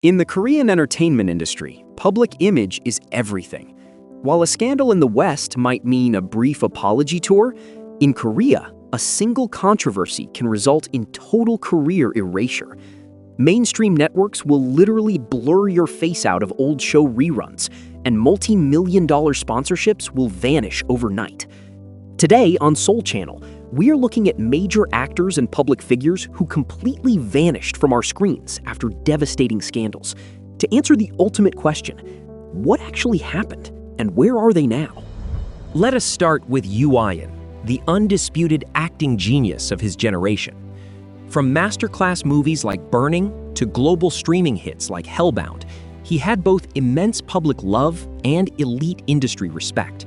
In the Korean entertainment industry, public image is everything. While a scandal in the West might mean a brief apology tour, in Korea, a single controversy can result in total career erasure. Mainstream networks will literally blur your face out of old show reruns, and multi-million-dollar sponsorships will vanish overnight. Today on Seoul Channel, we are looking at major actors and public figures who completely vanished from our screens after devastating scandals. To answer the ultimate question, what actually happened and where are they now? Let us start with Yoo Ah-in, the undisputed acting genius of his generation. From masterclass movies like Burning to global streaming hits like Hellbound, he had both immense public love and elite industry respect.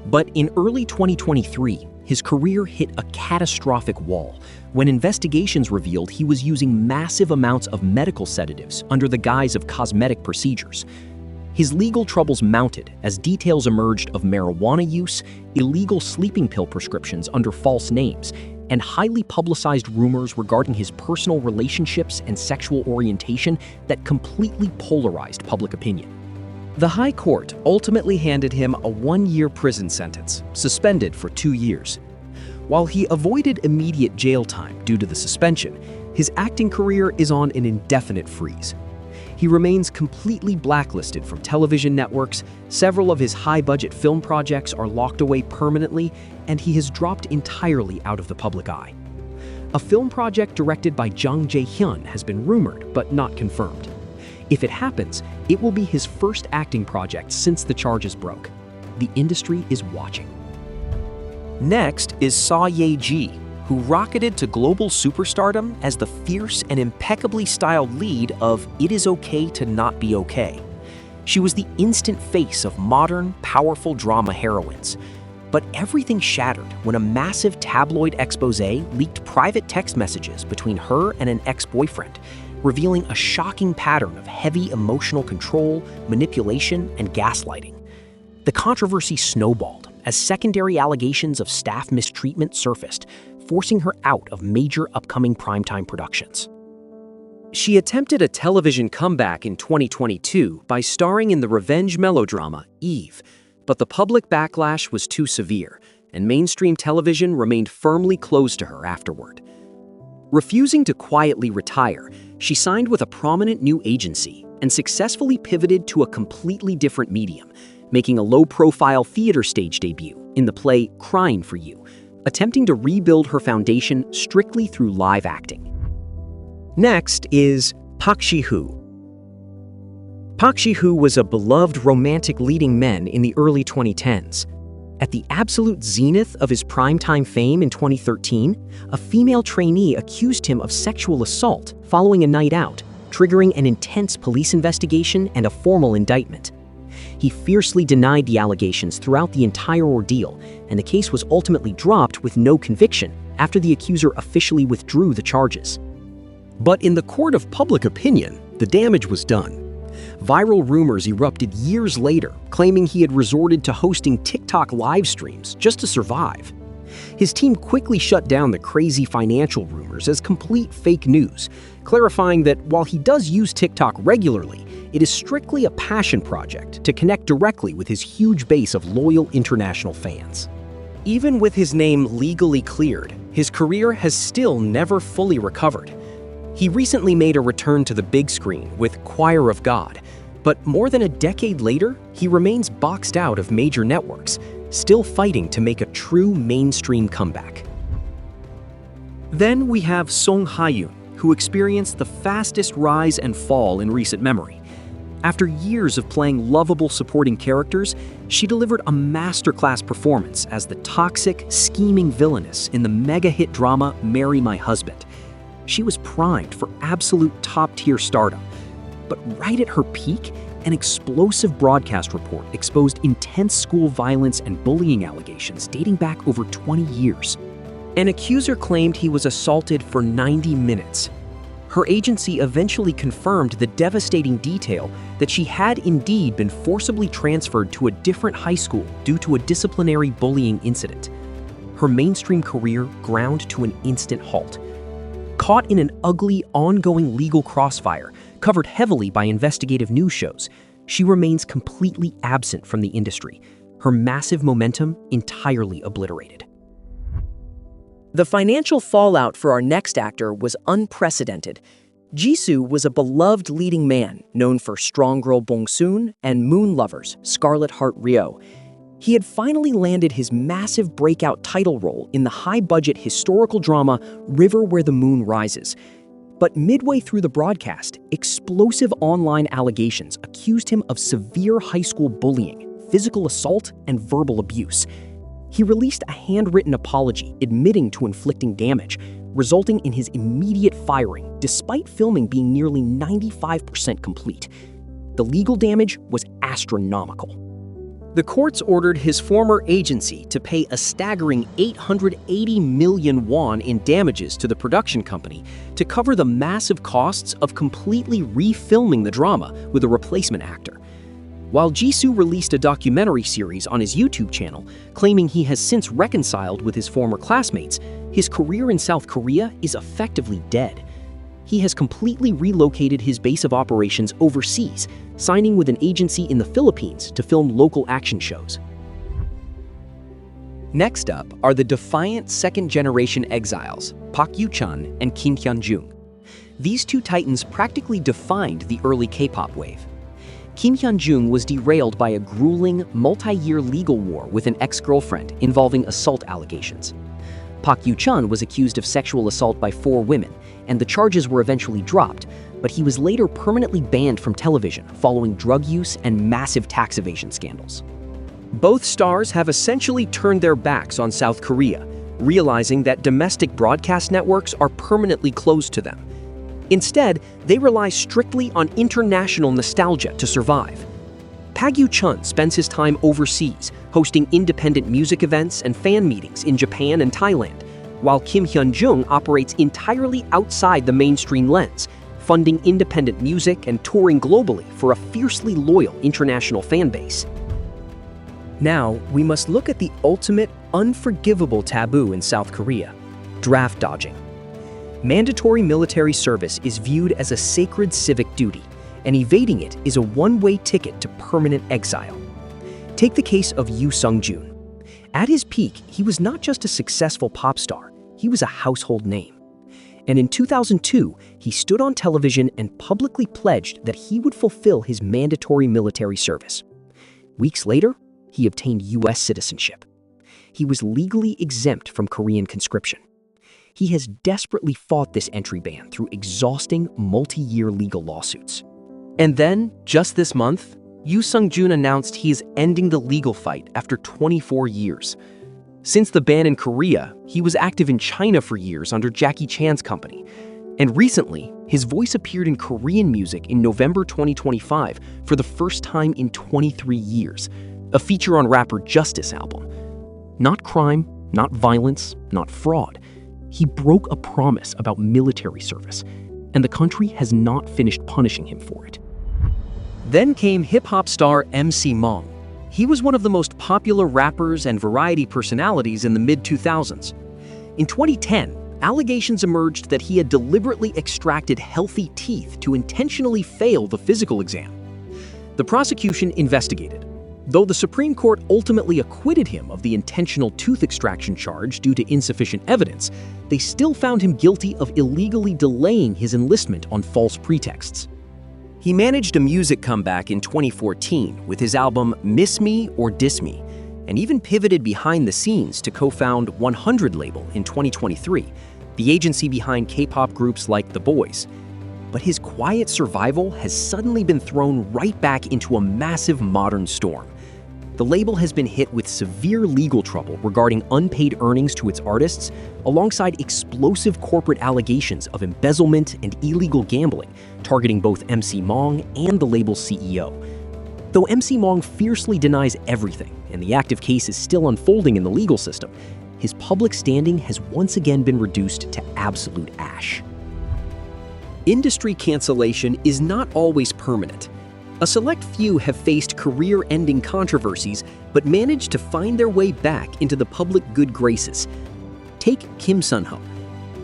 But in early 2023, his career hit a catastrophic wall when investigations revealed he was using massive amounts of medical sedatives under the guise of cosmetic procedures. His legal troubles mounted as details emerged of marijuana use, illegal sleeping pill prescriptions under false names, and highly publicized rumors regarding his personal relationships and sexual orientation that completely polarized public opinion. The High Court ultimately handed him a 1-year prison sentence, suspended for 2 years. While he avoided immediate jail time due to the suspension, his acting career is on an indefinite freeze. He remains completely blacklisted from television networks, several of his high-budget film projects are locked away permanently, and he has dropped entirely out of the public eye. A film project directed by Jung Jae-hyun has been rumored, but not confirmed. If it happens, it will be his first acting project since the charges broke. The industry is watching. Next is Seo Ye-ji, who rocketed to global superstardom as the fierce and impeccably styled lead of It Is Okay to Not Be Okay. She was the instant face of modern, powerful drama heroines. But everything shattered when a massive tabloid expose leaked private text messages between her and an ex-boyfriend, revealing a shocking pattern of heavy emotional control, manipulation, and gaslighting. The controversy snowballed as secondary allegations of staff mistreatment surfaced, forcing her out of major upcoming primetime productions. She attempted a television comeback in 2022 by starring in the revenge melodrama Eve, but the public backlash was too severe, and mainstream television remained firmly closed to her afterward. Refusing to quietly retire, she signed with a prominent new agency and successfully pivoted to a completely different medium, making a low-profile theater stage debut in the play Crying for You, attempting to rebuild her foundation strictly through live acting. Next is Park Si-woo. Park Si-woo was a beloved romantic leading man in the early 2010s. At the absolute zenith of his primetime fame in 2013, a female trainee accused him of sexual assault following a night out, triggering an intense police investigation and a formal indictment. He fiercely denied the allegations throughout the entire ordeal, and the case was ultimately dropped with no conviction after the accuser officially withdrew the charges. But in the court of public opinion, the damage was done. Viral rumors erupted years later, claiming he had resorted to hosting TikTok live streams just to survive. His team quickly shut down the crazy financial rumors as complete fake news, clarifying that while he does use TikTok regularly, it is strictly a passion project to connect directly with his huge base of loyal international fans. Even with his name legally cleared, his career has still never fully recovered. He recently made a return to the big screen with Choir of God, but more than a decade later, he remains boxed out of major networks, still fighting to make a true mainstream comeback. Then we have Song Ha-yoon, who experienced the fastest rise and fall in recent memory. After years of playing lovable supporting characters, she delivered a masterclass performance as the toxic, scheming villainess in the mega-hit drama Marry My Husband. She was primed for absolute top-tier stardom. But right at her peak, an explosive broadcast report exposed intense school violence and bullying allegations dating back over 20 years. An accuser claimed he was assaulted for 90 minutes. Her agency eventually confirmed the devastating detail that she had indeed been forcibly transferred to a different high school due to a disciplinary bullying incident. Her mainstream career ground to an instant halt. Caught in an ugly, ongoing legal crossfire, Covered heavily by investigative news shows, she remains completely absent from the industry, her massive momentum entirely obliterated. The financial fallout for our next actor was unprecedented. Jisoo was a beloved leading man known for Strong Girl Bong-soon and Moon Lovers, Scarlet Heart Ryo. He had finally landed his massive breakout title role in the high-budget historical drama River Where the Moon Rises. But midway through the broadcast, explosive online allegations accused him of severe high school bullying, physical assault, and verbal abuse. He released a handwritten apology admitting to inflicting damage, resulting in his immediate firing despite filming being nearly 95% complete. The legal damage was astronomical. The courts ordered his former agency to pay a staggering 880 million won in damages to the production company to cover the massive costs of completely refilming the drama with a replacement actor. While Jisoo released a documentary series on his YouTube channel claiming he has since reconciled with his former classmates, his career in South Korea is effectively dead. He has completely relocated his base of operations overseas, signing with an agency in the Philippines to film local action shows. Next up are the defiant second-generation exiles, Park Yoo-chan and Kim Hyun-joong. These two titans practically defined the early K-pop wave. Kim Hyun-joong was derailed by a grueling, multi-year legal war with an ex-girlfriend involving assault allegations. Park Yoo-chan was accused of sexual assault by 4 women, and the charges were eventually dropped, but he was later permanently banned from television following drug use and massive tax evasion scandals. Both stars have essentially turned their backs on South Korea, realizing that domestic broadcast networks are permanently closed to them. Instead, they rely strictly on international nostalgia to survive. Park Yoo-chan spends his time overseas, hosting independent music events and fan meetings in Japan and Thailand, while Kim Hyun-joong operates entirely outside the mainstream lens, funding independent music and touring globally for a fiercely loyal international fan base. Now, we must look at the ultimate, unforgivable taboo in South Korea: draft dodging. Mandatory military service is viewed as a sacred civic duty, and evading it is a one-way ticket to permanent exile. Take the case of Yoo Seung-joon. At his peak, he was not just a successful pop star, he was a household name. And in 2002, he stood on television and publicly pledged that he would fulfill his mandatory military service. Weeks later, he obtained U.S. citizenship. He was legally exempt from Korean conscription. He has desperately fought this entry ban through exhausting multi-year legal lawsuits. And then, just this month, Yoo Seung-joon announced he is ending the legal fight after 24 years. Since the ban in Korea, he was active in China for years under Jackie Chan's company. And recently, his voice appeared in Korean music in November 2025 for the first time in 23 years, a feature on rapper Justice's album. Not crime, not violence, not fraud. He broke a promise about military service, and the country has not finished punishing him for it. Then came hip-hop star MC Mong. He was one of the most popular rappers and variety personalities in the mid-2000s. In 2010, allegations emerged that he had deliberately extracted healthy teeth to intentionally fail the physical exam. The prosecution investigated. Though the Supreme Court ultimately acquitted him of the intentional tooth extraction charge due to insufficient evidence, they still found him guilty of illegally delaying his enlistment on false pretexts. He managed a music comeback in 2014 with his album Miss Me or Diss Me, and even pivoted behind the scenes to co-found 100 label in 2023, the agency behind K-pop groups like The Boys. But his quiet survival has suddenly been thrown right back into a massive modern storm. The label has been hit with severe legal trouble regarding unpaid earnings to its artists, alongside explosive corporate allegations of embezzlement and illegal gambling, targeting both MC Mong and the label's CEO. Though MC Mong fiercely denies everything, and the active case is still unfolding in the legal system, his public standing has once again been reduced to absolute ash. Industry cancellation is not always permanent. A select few have faced career-ending controversies but managed to find their way back into the public good graces. Take Kim Sun-ho.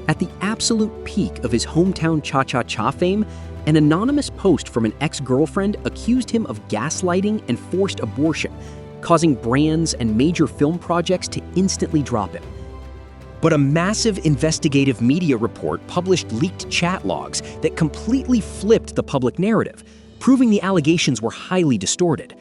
At the absolute peak of his hometown cha-cha-cha fame, An anonymous post from an ex-girlfriend accused him of gaslighting and forced abortion, causing brands and major film projects to instantly drop him. But a massive investigative media report published leaked chat logs that completely flipped the public narrative, proving the allegations were highly distorted.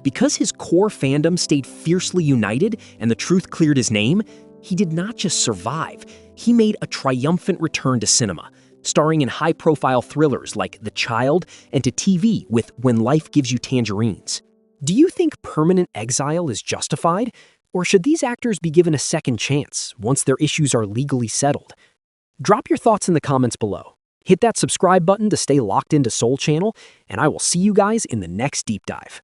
Because his core fandom stayed fiercely united and the truth cleared his name, he did not just survive, he made a triumphant return to cinema, starring in high-profile thrillers like The Child and to TV with When Life Gives You Tangerines. Do you think permanent exile is justified? Or should these actors be given a second chance once their issues are legally settled? Drop your thoughts in the comments below. Hit that subscribe button to stay locked into Seoul Channel, and I will see you guys in the next deep dive.